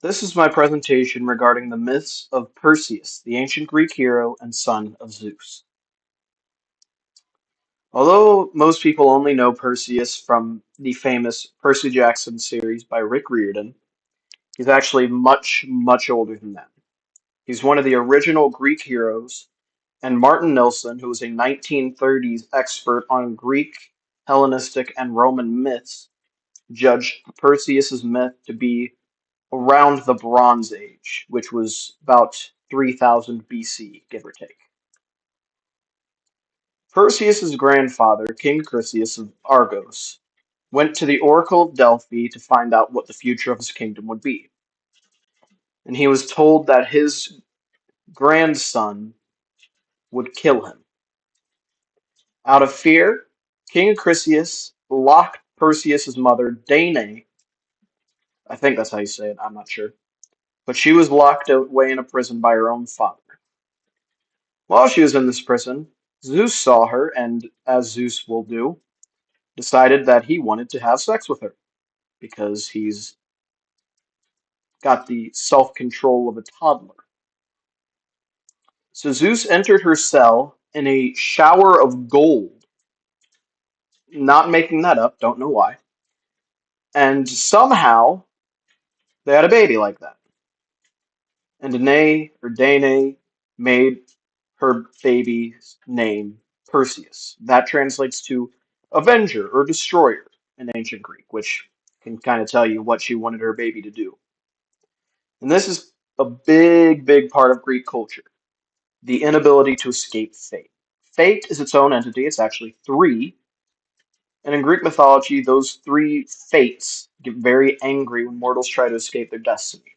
This is my presentation regarding the myths of Perseus, the ancient Greek hero and son of Zeus. Although most people only know Perseus from the famous Percy Jackson series by Rick Riordan, he's actually much, much older than that. He's one of the original Greek heroes, and Martin Nilsson, who was a 1930s expert on Greek, Hellenistic, and Roman myths, judged Perseus's myth to be around the Bronze Age, which was about 3000 BC, give or take. Perseus's grandfather, King Chryseis of Argos, went to the Oracle of Delphi to find out what the future of his kingdom would be. And he was told that his grandson would kill him. Out of fear, King Chryseis locked Perseus's mother, Danae, I think that's how you say it, I'm not sure, but she was locked away in a prison by her own father. While she was in this prison, Zeus saw her and, as Zeus will do, decided that he wanted to have sex with her because he's got the self-control of a toddler. So Zeus entered her cell in a shower of gold, not making that up, don't know why, and somehow they had a baby like that. And Danae made her baby's name Perseus. That translates to Avenger or Destroyer in ancient Greek, which can kind of tell you what she wanted her baby to do. And this is a big, big part of Greek culture, the inability to escape fate. Fate is its own entity, it's actually three. And in Greek mythology, those three fates get very angry when mortals try to escape their destiny.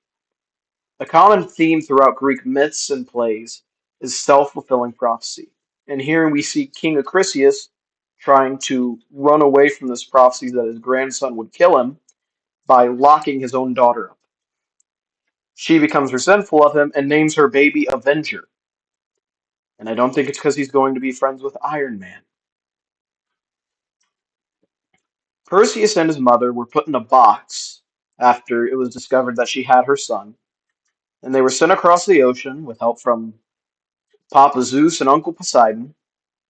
A common theme throughout Greek myths and plays is self-fulfilling prophecy. And here we see King Acrisius trying to run away from this prophecy that his grandson would kill him by locking his own daughter up. She becomes resentful of him and names her baby Avenger. And I don't think it's because he's going to be friends with Iron Man. Perseus and his mother were put in a box after it was discovered that she had her son, and they were sent across the ocean with help from Papa Zeus and Uncle Poseidon,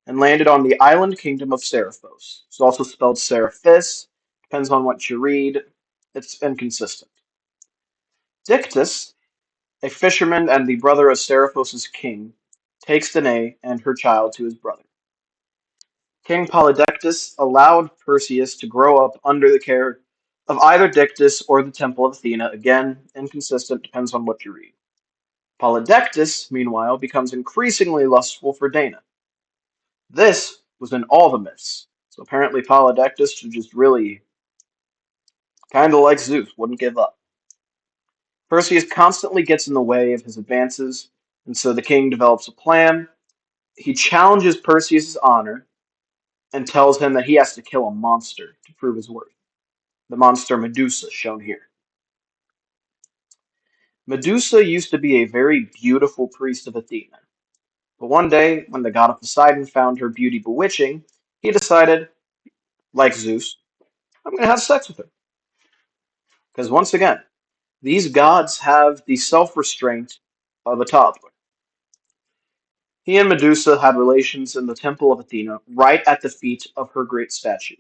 and landed on the island kingdom of Seriphos. It's also spelled Seriphis, depends on what you read, it's inconsistent. Dictys, a fisherman and the brother of Seriphos' king, takes Danae and her child to his brother. King Polydectes allowed Perseus to grow up under the care of either Dictys or the Temple of Athena. Again, inconsistent, depends on what you read. Polydectes, meanwhile, becomes increasingly lustful for Dana. This was in all the myths. So apparently Polydectes just really kind of like Zeus, wouldn't give up. Perseus constantly gets in the way of his advances, and so the king develops a plan. He challenges Perseus' honor and tells him that he has to kill a monster to prove his worth. The monster Medusa, shown here. Medusa used to be a very beautiful priest of Athena, but one day, when the god of Poseidon found her beauty bewitching, he decided, like Zeus, I'm going to have sex with her. Because once again, these gods have the self-restraint of a toddler. He and Medusa had relations in the temple of Athena, right at the feet of her great statue.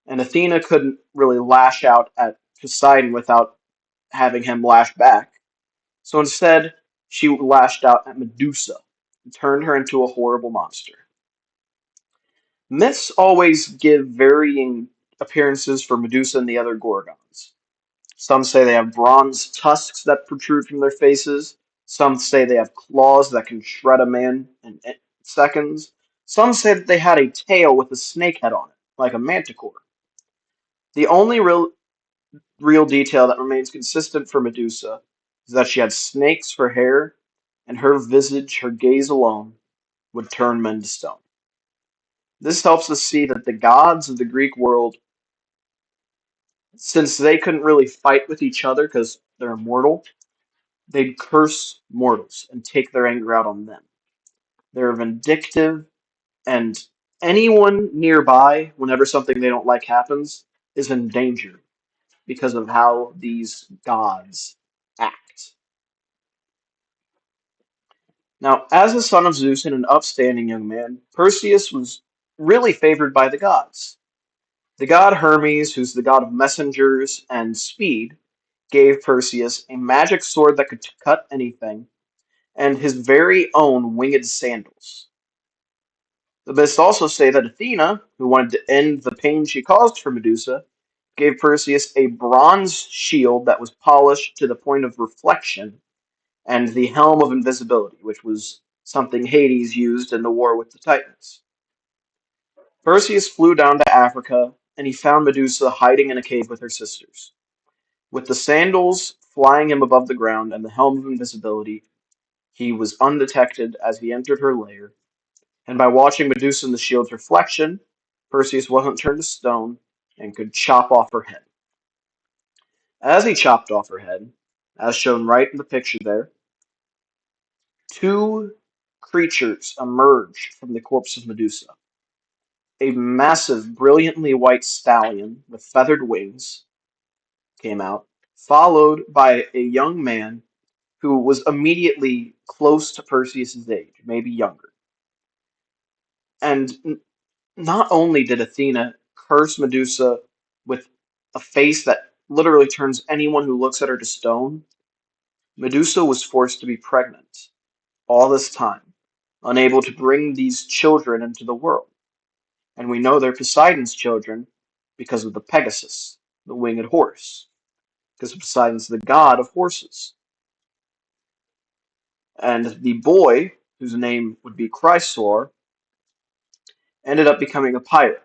And Athena couldn't really lash out at Poseidon without having him lash back. So instead, she lashed out at Medusa and turned her into a horrible monster. Myths always give varying appearances for Medusa and the other Gorgons. Some say they have bronze tusks that protrude from their faces. Some say they have claws that can shred a man in seconds. Some say that they had a tail with a snake head on it, like a manticore. The only real detail that remains consistent for Medusa is that she had snakes for hair, and her visage, her gaze alone, would turn men to stone. This helps us see that the gods of the Greek world, since they couldn't really fight with each other because they're immortal, they'd curse mortals and take their anger out on them. They're vindictive, and anyone nearby, whenever something they don't like happens, is in danger because of how these gods act. Now, as the son of Zeus and an upstanding young man, Perseus was really favored by the gods. The god Hermes, who's the god of messengers and speed, gave Perseus a magic sword that could cut anything, and his very own winged sandals. The myths also say that Athena, who wanted to end the pain she caused for Medusa, gave Perseus a bronze shield that was polished to the point of reflection, and the helm of invisibility, which was something Hades used in the war with the Titans. Perseus flew down to Africa, and he found Medusa hiding in a cave with her sisters. With the sandals flying him above the ground and the helm of invisibility, he was undetected as he entered her lair, and by watching Medusa in the shield's reflection, Perseus wasn't turned to stone and could chop off her head. As he chopped off her head, as shown right in the picture there, two creatures emerged from the corpse of Medusa. A massive, brilliantly white stallion with feathered wings came out, followed by a young man who was immediately close to Perseus's age, maybe younger. And not only did Athena curse Medusa with a face that literally turns anyone who looks at her to stone, Medusa was forced to be pregnant all this time, unable to bring these children into the world. And we know they're Poseidon's children because of the Pegasus, the winged horse, because Poseidon's the god of horses. And the boy, whose name would be Chrysaor, ended up becoming a pirate,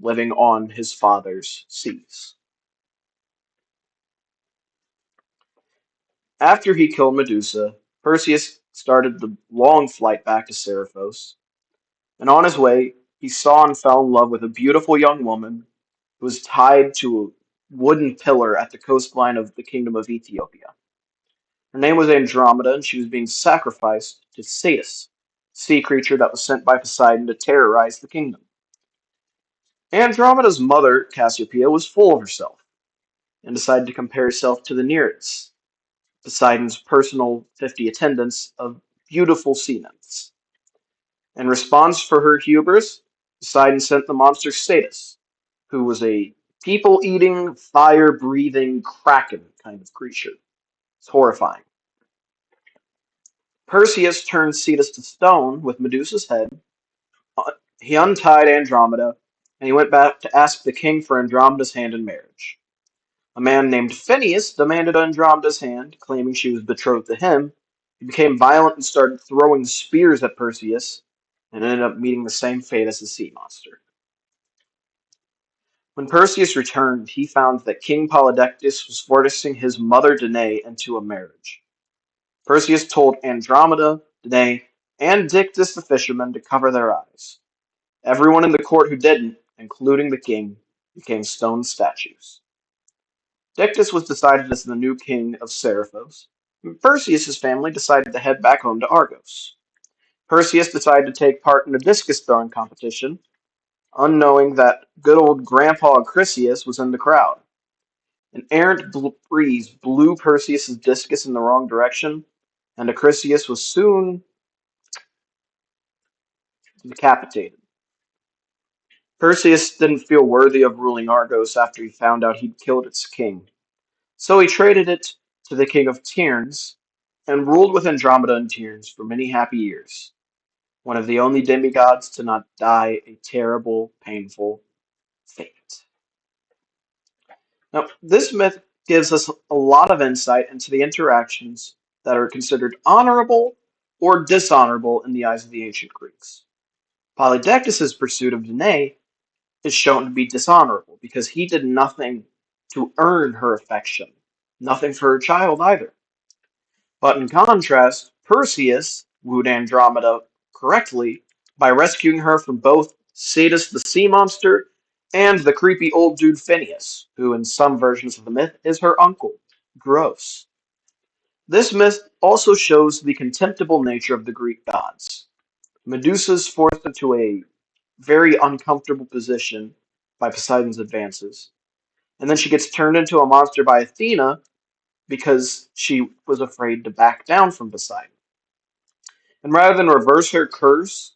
living on his father's seas. After he killed Medusa, Perseus started the long flight back to Seriphos, and on his way, he saw and fell in love with a beautiful young woman who was tied to a wooden pillar at the coastline of the kingdom of Ethiopia. Her name was Andromeda, and she was being sacrificed to Cetus, a sea creature that was sent by Poseidon to terrorize the kingdom. Andromeda's mother, Cassiopeia, was full of herself and decided to compare herself to the Nereids, Poseidon's personal 50 attendants of beautiful sea nymphs. In response for her hubris, Poseidon sent the monster Cetus, who was a people-eating, fire-breathing kraken kind of creature. It's horrifying. Perseus turned Cetus to stone with Medusa's head. He untied Andromeda, and he went back to ask the king for Andromeda's hand in marriage. A man named Phineus demanded Andromeda's hand, claiming she was betrothed to him. He became violent and started throwing spears at Perseus, and ended up meeting the same fate as the sea monster. When Perseus returned, he found that King Polydectes was forcing his mother Danae into a marriage. Perseus told Andromeda, Danae, and Dictys the fisherman to cover their eyes. Everyone in the court who didn't, including the king, became stone statues. Dictys was decided as the new king of Seriphos, and Perseus' family decided to head back home to Argos. Perseus decided to take part in a discus throwing competition, unknowing that good old Grandpa Chryseus was in the crowd. An errant breeze blew Perseus' discus in the wrong direction, and Chryseus was soon decapitated. Perseus didn't feel worthy of ruling Argos after he found out he'd killed its king, so he traded it to the king of Tiryns and ruled with Andromeda and Tiryns for many happy years, one of the only demigods to not die a terrible, painful fate. Now, this myth gives us a lot of insight into the interactions that are considered honorable or dishonorable in the eyes of the ancient Greeks. Polydectes' pursuit of Danae is shown to be dishonorable because he did nothing to earn her affection, nothing for her child either. But in contrast, Perseus wooed Andromeda correctly by rescuing her from both Cetus the sea monster and the creepy old dude Phineus, who in some versions of the myth is her uncle. Gross. This myth also shows the contemptible nature of the Greek gods. Medusa's forced into a very uncomfortable position by Poseidon's advances, and then she gets turned into a monster by Athena, because she was afraid to back down from Poseidon. And rather than reverse her curse,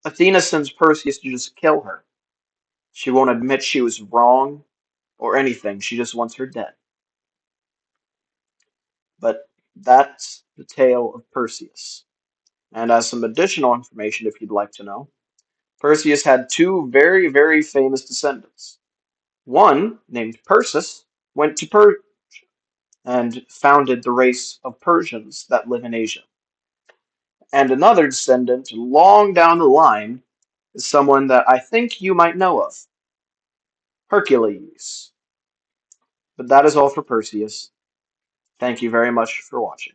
Athena sends Perseus to just kill her. She won't admit she was wrong or anything. She just wants her dead. But that's the tale of Perseus. And as some additional information, if you'd like to know, Perseus had two very, very famous descendants. One, named Perseus, went to Persia and founded the race of Persians that live in Asia. And another descendant, long down the line, is someone that I think you might know of, Hercules. But that is all for Perseus. Thank you very much for watching.